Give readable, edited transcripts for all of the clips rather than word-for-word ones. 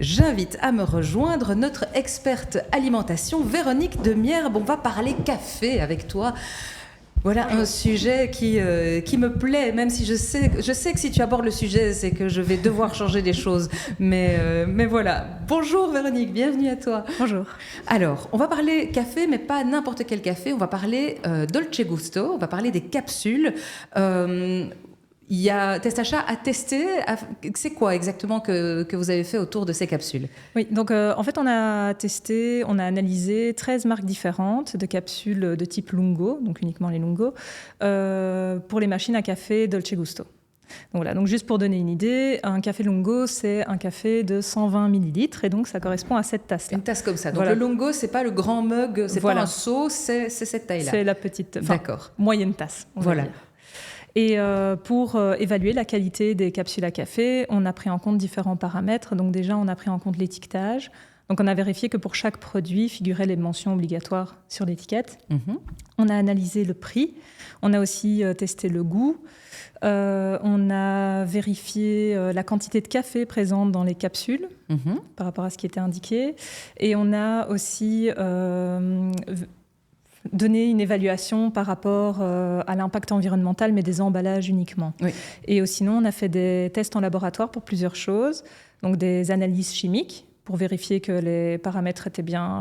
J'invite à me rejoindre notre experte alimentation, Véronique Demierbe. On va parler café avec toi. Voilà un sujet qui me plaît, même si je sais que si tu abordes le sujet, c'est que je vais devoir changer des choses. Mais voilà. Bonjour Véronique, bienvenue à toi. Bonjour. Alors, on va parler café, mais pas n'importe quel café. On va parler Dolce Gusto, on va parler des capsules. Il y a Testachat à tester. C'est quoi exactement que vous avez fait autour de ces capsules? Oui, donc en fait, on a testé, on a analysé 13 marques différentes de capsules de type Lungo, donc uniquement les Lungo, pour les machines à café Dolce Gusto. Donc voilà, donc juste pour donner une idée, un café Lungo, c'est un café de 120 millilitres et donc ça correspond à cette tasse-là. Une tasse comme ça. Donc voilà. Le Lungo, c'est pas le grand mug, c'est pas un seau, c'est cette taille-là. C'est la petite, d'accord, moyenne tasse. Voilà. Et pour évaluer la qualité des capsules à café, on a pris en compte différents paramètres. Donc déjà, on a pris en compte l'étiquetage. Donc on a vérifié que pour chaque produit figuraient les mentions obligatoires sur l'étiquette. On a analysé le prix. On a aussi testé le goût. On a vérifié la quantité de café présente dans les capsules par rapport à ce qui était indiqué. Et on a aussi donner une évaluation par rapport à l'impact environnemental, mais des emballages uniquement. Oui. Et sinon, on a fait des tests en laboratoire pour plusieurs choses, donc des analyses chimiques pour vérifier que les paramètres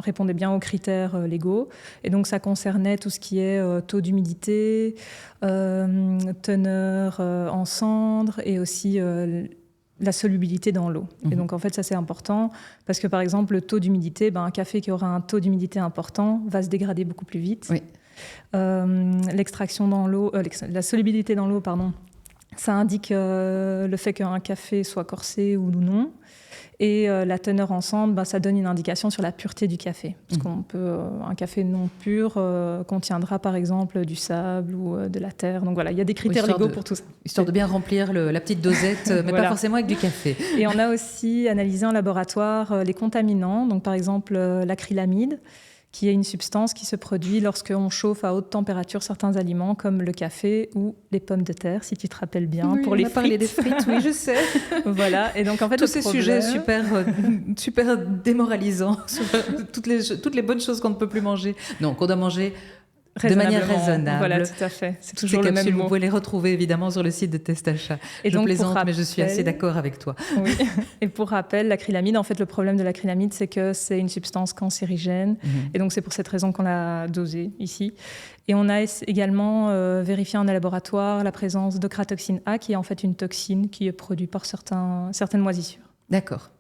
répondaient bien aux critères légaux. Et donc, ça concernait tout ce qui est taux d'humidité, teneur en cendres et aussi la solubilité dans l'eau. Et donc, en fait, ça, c'est important parce que, par exemple, le taux d'humidité, un café qui aura un taux d'humidité important va se dégrader beaucoup plus vite. Oui. L'extraction dans l'eau, la solubilité dans l'eau, ça indique le fait qu'un café soit corsé ou non. Et la teneur en cendres, ça donne une indication sur la pureté du café. Parce un café non pur contiendra par exemple du sable ou de la terre. Donc voilà, il y a des critères légaux pour tout ça. Histoire de bien remplir la petite dosette, mais voilà. pas forcément avec du café. Et on a aussi analysé en laboratoire les contaminants, donc par exemple l'acrylamide, qui est une substance qui se produit lorsqu'on chauffe à haute température certains aliments, comme le café ou les pommes de terre, si tu te rappelles bien, oui, pour les frites. On a parlé des frites, oui, je sais. Voilà, et donc en fait, tous ces sujets super démoralisants, sur toutes les bonnes choses qu'on ne peut plus manger. Non, qu'on doit manger de manière raisonnable. Voilà, tout à fait. C'est toujours le même mot. Vous pouvez les retrouver évidemment sur le site de Testachat. Je plaisante, mais je suis assez d'accord avec toi. Oui. Et pour rappel, l'acrylamide, en fait, le problème de l'acrylamide, c'est que c'est une substance cancérigène. Et donc, c'est pour cette raison qu'on l'a dosée ici. Et on a également vérifié en laboratoire la présence d'ochratoxine A, qui est en fait une toxine qui est produite par certaines moisissures. D'accord.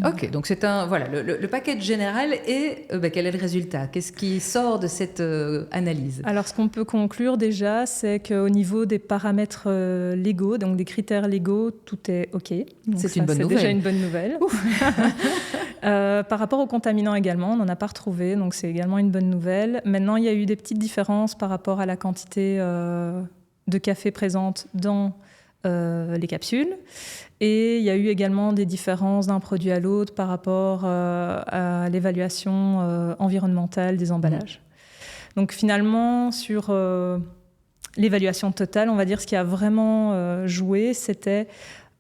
Ok, donc c'est le package général et quel est le résultat? Qu'est-ce qui sort de cette analyse? Alors, ce qu'on peut conclure déjà, c'est qu'au niveau des paramètres légaux, donc des critères légaux, tout est OK. C'est une bonne nouvelle. C'est déjà une bonne nouvelle. Par rapport aux contaminants également, on n'en a pas retrouvé, donc c'est également une bonne nouvelle. Maintenant, il y a eu des petites différences par rapport à la quantité de café présente dans les capsules. Et il y a eu également des différences d'un produit à l'autre par rapport à l'évaluation environnementale des emballages. Donc finalement, sur l'évaluation totale, on va dire ce qui a vraiment joué, c'était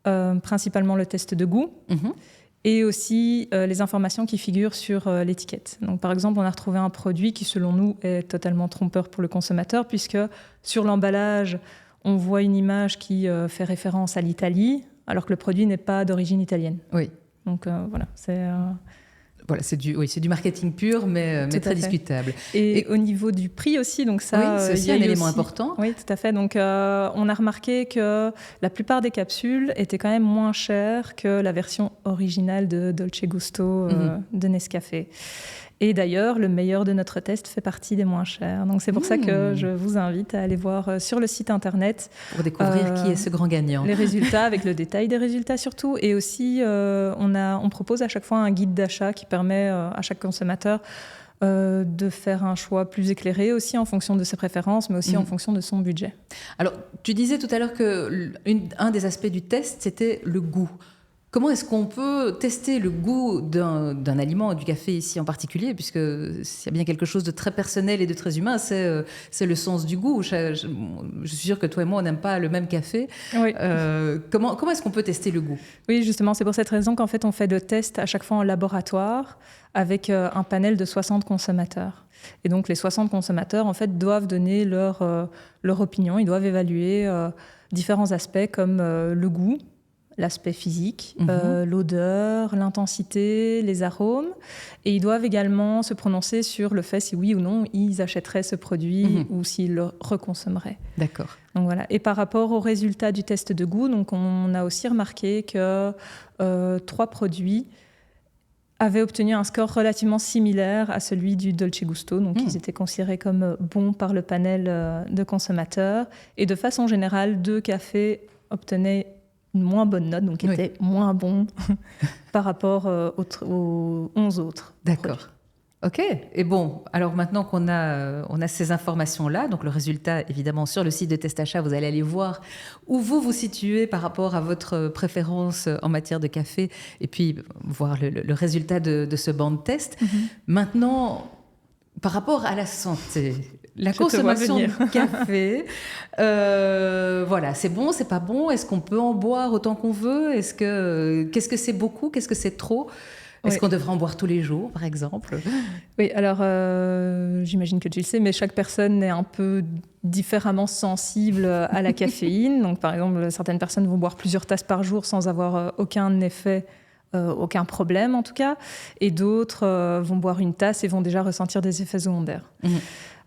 principalement le test de goût et aussi les informations qui figurent sur l'étiquette. Donc par exemple, on a retrouvé un produit qui, selon nous, est totalement trompeur pour le consommateur, puisque sur l'emballage, on voit une image qui fait référence à l'Italie, alors que le produit n'est pas d'origine italienne. Oui. Donc voilà, c'est... c'est du marketing pur, mais très discutable. Et au niveau du prix aussi, donc ça... c'est aussi un élément important. Oui, tout à fait. Donc on a remarqué que la plupart des capsules étaient quand même moins chères que la version originale de Dolce Gusto de Nescafé. Et d'ailleurs, le meilleur de notre test fait partie des moins chers. Donc c'est pour ça que je vous invite à aller voir sur le site internet. Pour découvrir qui est ce grand gagnant. Les résultats, avec le détail des résultats surtout. Et aussi, on propose à chaque fois un guide d'achat qui permet à chaque consommateur de faire un choix plus éclairé aussi en fonction de ses préférences, mais aussi en fonction de son budget. Alors, tu disais tout à l'heure qu'un des aspects du test, c'était le goût. Comment est-ce qu'on peut tester le goût d'un aliment, du café ici en particulier, puisque s'il y a bien quelque chose de très personnel et de très humain, c'est le sens du goût. Je suis sûre que toi et moi, on n'aime pas le même café. Oui. Comment est-ce qu'on peut tester le goût? Oui, justement, c'est pour cette raison qu'en fait, on fait le test à chaque fois en laboratoire avec un panel de 60 consommateurs. Et donc, les 60 consommateurs, en fait, doivent donner leur opinion. Ils doivent évaluer différents aspects comme le goût, l'aspect physique, l'odeur, l'intensité, les arômes. Et ils doivent également se prononcer sur le fait si oui ou non ils achèteraient ce produit ou s'ils le reconsommeraient. D'accord. Donc voilà. Et par rapport aux résultats du test de goût, donc on a aussi remarqué que 3 produits avaient obtenu un score relativement similaire à celui du Dolce Gusto. Donc ils étaient considérés comme bons par le panel de consommateurs. Et de façon générale, 2 cafés obtenaient une moins bonne note, donc était moins bon par rapport aux 11 autres. D'accord. Ok. Et bon, alors maintenant qu'on a ces informations-là, donc le résultat, évidemment, sur le site de Testachat, vous allez aller voir où vous vous situez par rapport à votre préférence en matière de café, et puis voir le résultat de ce banc de test. Maintenant, par rapport à la santé, la consommation de café, voilà, c'est bon, c'est pas bon. Est-ce qu'on peut en boire autant qu'on veut? Qu'est-ce que c'est beaucoup? Qu'est-ce que c'est trop? Est-ce qu'on devrait en boire tous les jours, par exemple? Oui, alors j'imagine que tu le sais, mais chaque personne est un peu différemment sensible à la caféine. Donc, par exemple, certaines personnes vont boire plusieurs tasses par jour sans avoir aucun effet. Aucun problème en tout cas, et d'autres vont boire une tasse et vont déjà ressentir des effets secondaires.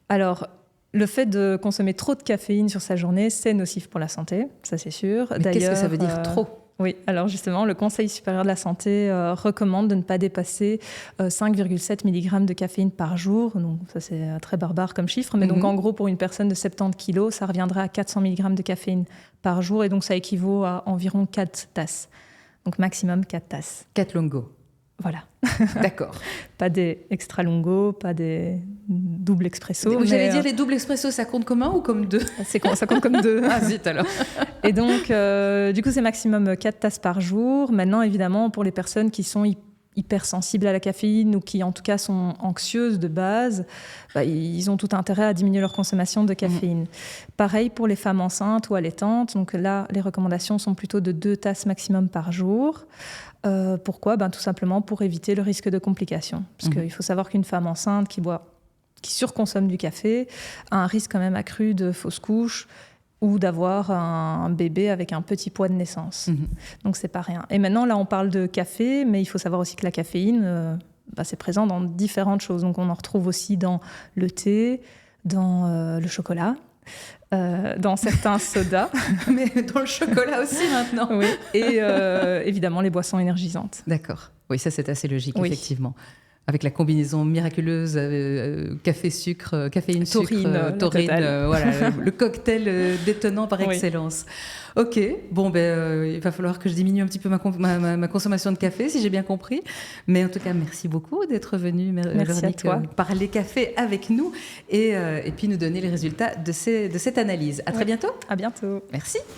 Alors, le fait de consommer trop de caféine sur sa journée, c'est nocif pour la santé, ça c'est sûr. Mais qu'est-ce que ça veut dire trop? Oui, alors justement, le Conseil supérieur de la santé recommande de ne pas dépasser 5,7 mg de caféine par jour. Donc, ça, c'est très barbare comme chiffre. Mais donc, en gros, pour une personne de 70 kg, ça reviendra à 400 mg de caféine par jour. Et donc, ça équivaut à environ 4 tasses. Donc, maximum 4 tasses. 4 longos. Voilà. D'accord. Pas des extra longos, pas des double expresso. J'allais dire, les doubles expresso, ça compte comme 1 ou comme 2? Ça compte comme 2. Ah zut alors. Et donc, du coup, c'est maximum 4 tasses par jour. Maintenant, évidemment, pour les personnes qui sont hypersensibles à la caféine ou qui, en tout cas, sont anxieuses de base, ils ont tout intérêt à diminuer leur consommation de caféine. Pareil pour les femmes enceintes ou allaitantes. Donc là, les recommandations sont plutôt de 2 tasses maximum par jour. Pourquoi ? Tout simplement pour éviter le risque de complications. Parce qu'il faut savoir qu'une femme enceinte qui surconsomme du café a un risque quand même accru de fausse couche ou d'avoir un bébé avec un petit poids de naissance. Donc, c'est pas rien. Et maintenant, là, on parle de café, mais il faut savoir aussi que la caféine, c'est présent dans différentes choses. Donc, on en retrouve aussi dans le thé, dans le chocolat, dans certains sodas. Mais dans le chocolat aussi, maintenant. Oui, et évidemment, les boissons énergisantes. D'accord. Oui, ça, c'est assez logique, effectivement. Avec la combinaison miraculeuse café-sucre, caféine-sucre, taurine, voilà, le cocktail détonnant par excellence. Ok, bon, il va falloir que je diminue un petit peu ma consommation de café, si j'ai bien compris. Mais en tout cas, merci beaucoup d'être venue, Véronique, parler café avec nous et puis nous donner les résultats de cette analyse. À très bientôt. À bientôt. Merci.